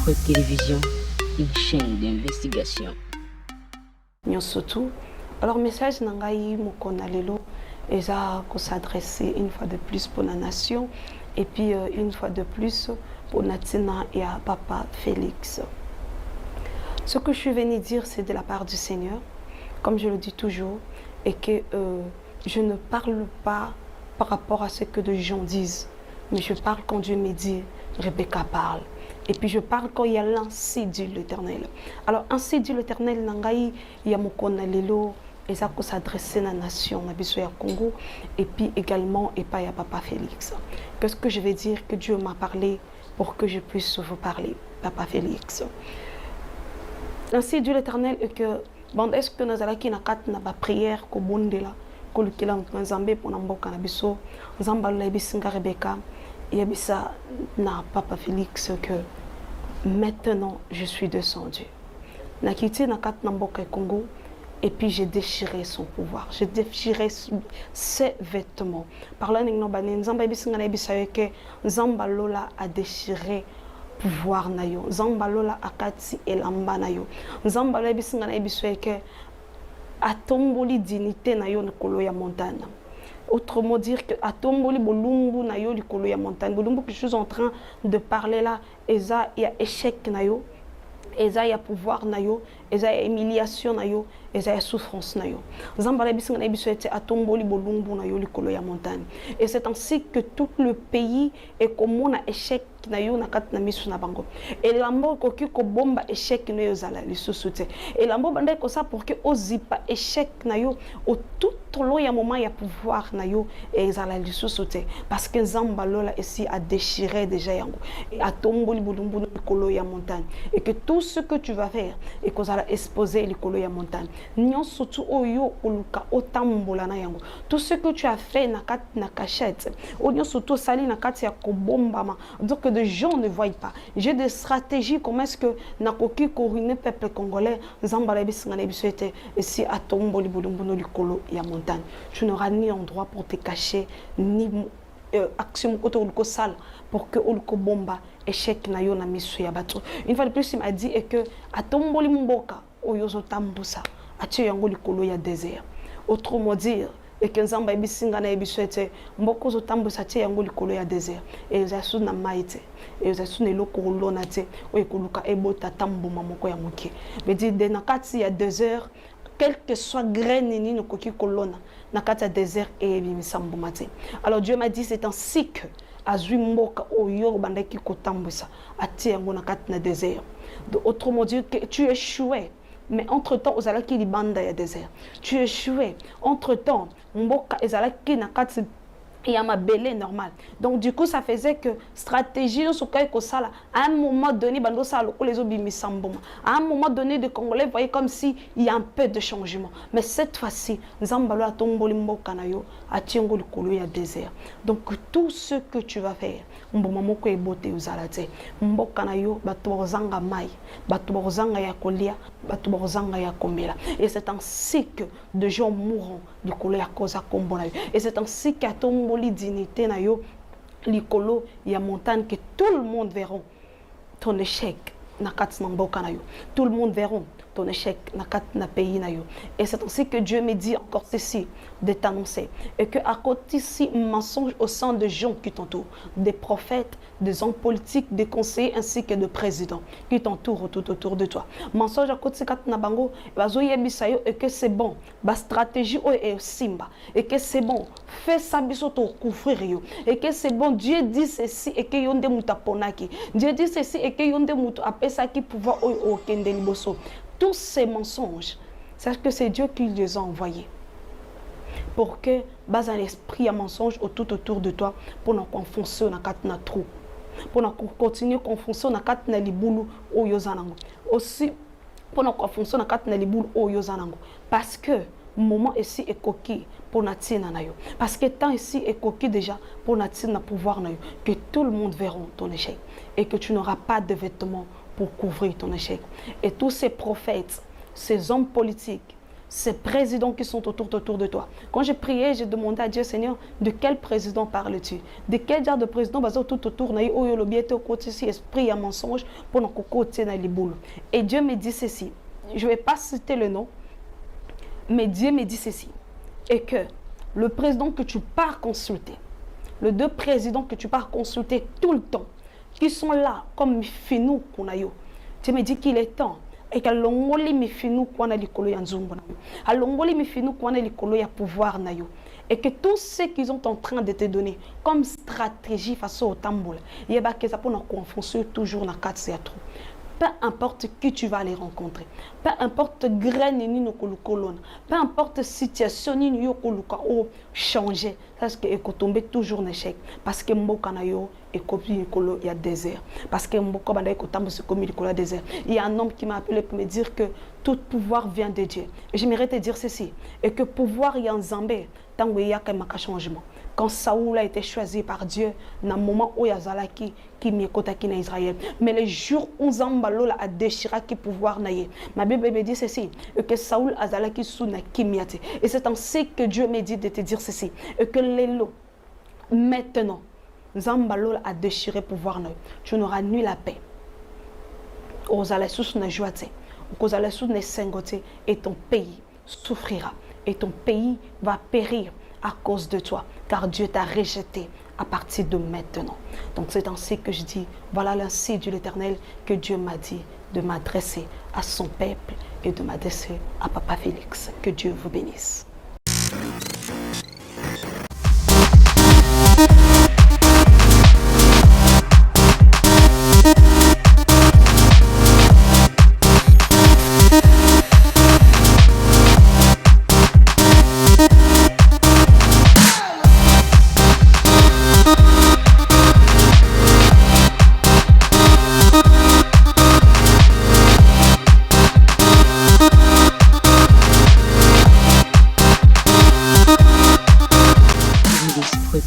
Votre télévision, une chaîne d'investigation. Surtout, alors message nangai mukona lelo eza ko s'adresser une fois de plus pour la nation et puis une fois de plus pour Natina et à Papa Félix. Ce que je suis venu dire, c'est de la part du Seigneur, comme je le dis toujours, et que je ne parle pas par rapport à ce que les gens disent, mais je parle quand Dieu me dit, Rebecca parle. Et puis je parle quand il y a l'ainsi dit l'Éternel. Alors ainsi dit l'Éternel, nangai yamukona lelo, et ça pour s'adresser à la nation, à Bissoya Congo, et puis également et pas à Papa Félix. Qu'est-ce que je vais dire que Dieu m'a parlé pour que je puisse vous parler, Papa Félix. Ainsi dit l'Éternel est que bon, est-ce que nous allons qui na kat na ba prière ko bondela ko lukila nzambe pour namboka na biso nzamba la bisinga Rebecca et bisa na Papa Félix que maintenant je suis descendu na quitté na kat namboka Congo et puis j'ai déchiré son pouvoir, j'ai déchiré ses vêtements par là n'ingno ba nzamba bisinga na bisa que nzamba lola a déchiré pouvoir na yo nzamba lola akati elamba na yo nzamba lola bisinga na biso que atomboli dignité na yo likolo ya montagne. Autrement dire que atomboli bolumbu na yo likolo ya montagne. Bolumbu que je suis en train de parler là, eza ya échec na yo, eza ya pouvoir na yo, eza ya humiliation na yo, eza ya souffrance na yo. Nzamba lola bisinga na biso atomboli bolumbu na yo likolo ya montagne. Et c'est ainsi que tout le pays est comme un échec na yo na kat na misu na bango. Et lambo koki ko bomba échec na yo zala lisusu te. Et lambo banda ko ça pour que ozipa échec na yo au tout long ya moment ya pouvoir na yo et zala lisusu te parce que nzamba lola ici a déchiré déjà yango et a tomboli bulumbu likolo ya montagne et que tout ce que tu vas faire et que zala exposer likolo ya montagne nyon surtout oyo oluka otambola na yango tout ce que tu as fait na kat na cachette nyon surtout sali na kat ya ko bombama donc de gens ne voient pas. J'ai des stratégies comment est-ce que nakoki korine peuple congolais nzamba bisinga na biso ete ici a tomboli bulumbu likolo ya montagne. Tu n'auras ni endroit pour te cacher ni action koto ulko sale pour que ulko bomba échec na yo na misu ya bato. Une fois de plus il m'a dit et que a tomboli mboka oyozo tambusa atie yango likolo ya désert. Autrement dire et que nzamba bisinga na biso ete mboko zo tambusa tie yango likolo ya désert et zasu na maite et zasu ne loko lona te o ekoluka ebota tambuma moko ya moke mais dit de na kati ya désert quel que soit graine ni no koki kolona na kati ya désert et bimisambuma te. Alors Dieu m'a dit c'est ainsi que azui mboka oyo bandaki ko tambusa atie yango na kati na désert. Autrement dire que tu échouais. Mais entre-temps, aux alaki libanda ya désert. Tu échouais. Entre-temps, mboka ezalaki na kati il y a ma belé normale. Donc du coup ça faisait que stratégie au sokai ko sala à un moment donné bando ça les obimisamboma. À un moment donné de Congolais voyaient comme si il y a un peu de changement. Mais cette fois-ci, nzambalo a tomboli mboka na yo a tiengo likolo ya désert. Donc tout ce que tu vas faire, mboma moko ebote uzalate. Mboka na yo bato bozanga mai, bato bozanga ya kolia, bato bozanga ya komela. Et c'est ainsi que de gens mourront likolo ya koza kombo na yo. Et c'est ainsi qu'à ton dignité na yo likolo ya montagne que tout le monde verront ton échec na kat na mboka na yo. Tout le monde verront ton échec na kat na pays na yo. Et c'est ainsi que Dieu me dit encore ceci de t'annoncer et que à côté ici mensonge au sein de gens qui t'entourent, des prophètes, des hommes politiques, des conseillers ainsi que de présidents qui t'entourent tout autour de toi. Mensonge à côté kat na bango bazo yebisa yo et que c'est bon, ba stratégie o e simba et que c'est bon, fais ça biso to couvrir yo et que c'est bon Dieu dit ceci et que yonde muta ponaki. Dieu dit ceci et que yonde muta apesa qui pouvoir o kende liboso. Tous ces mensonges, sache que c'est Dieu qui les a envoyés pour que bas un esprit à mensonge tout autour de toi pour nous confoncer dans quatre trou, pour nous continuer à confoncer dans quatre libulu au yozanango aussi pour nous confoncer dans quatre libulu au yozanango parce que moment ici est coquille pour natina nayo parce que temps ici est coquille déjà pour natina pouvoir nayo que tout le monde verra ton échec et que tu n'auras pas de vêtements pour couvrir ton échec. Et tous ces prophètes, ces hommes politiques, ces présidents qui sont autour de toi. Quand j'ai prié, j'ai demandé à Dieu, Seigneur, de quel président parles-tu? De quel genre de président basé tout autour de oh, le biais côté si esprit à mensonge pour nos côté dans les boules. Et Dieu me dit ceci. Je ne vais pas citer le nom, mais Dieu me dit ceci. Et que le président que tu pars consulter, les deux présidents que tu pars consulter tout le temps, qui sont là comme finou qu'on a eu, Dieu me dit qu'il est temps. Et que l'ongoli mi finu kwana likolo ya nzumbo na yo. Alongoli mi finu kwana likolo ya pouvoir na yo. Et que tout ce qu'ils sont en train de te donner comme stratégie face au tambour, yeba que ça pour nous confoncer toujours dans 4 trop. Peu importe qui tu vas aller rencontrer, peu importe graine ni no kolon, peu importe situation ni yo koluka o changer, parce que eko tomber toujours en échec parce que mboka na yo et copie kolo il y a désert parce que mboka banda eko tambo se comme il désert. Il y a un homme qui m'a appelé pour me dire que tout pouvoir vient de Dieu. Et j'aimerais te dire ceci et que pouvoir y en Zambé tant il y a un changement. Quand Saoul a été choisi par Dieu, dans le moment où il y a Zalaki qui m'écoute en Israël. Mais le jour où Zambalo a déchiré qui pouvoir naïe. Ma Bible me dit ceci, et que Saoul a Zalaki sous na kimiate. Et c'est ainsi que Dieu me dit de te dire ceci, et que l'élo, maintenant, Zambalo a déchiré pouvoir naïe. Tu n'auras ni la paix. Aux alassus na joite, aux alassus na sengote, et ton pays souffrira. Et ton pays va périr à cause de toi, car Dieu t'a rejeté à partir de maintenant. Donc c'est ainsi que je dis, voilà l'ainsi de l'Éternel que Dieu m'a dit de m'adresser à son peuple et de m'adresser à Papa Félix. Que Dieu vous bénisse.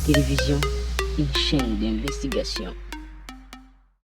Télévision, une chaîne d'investigation.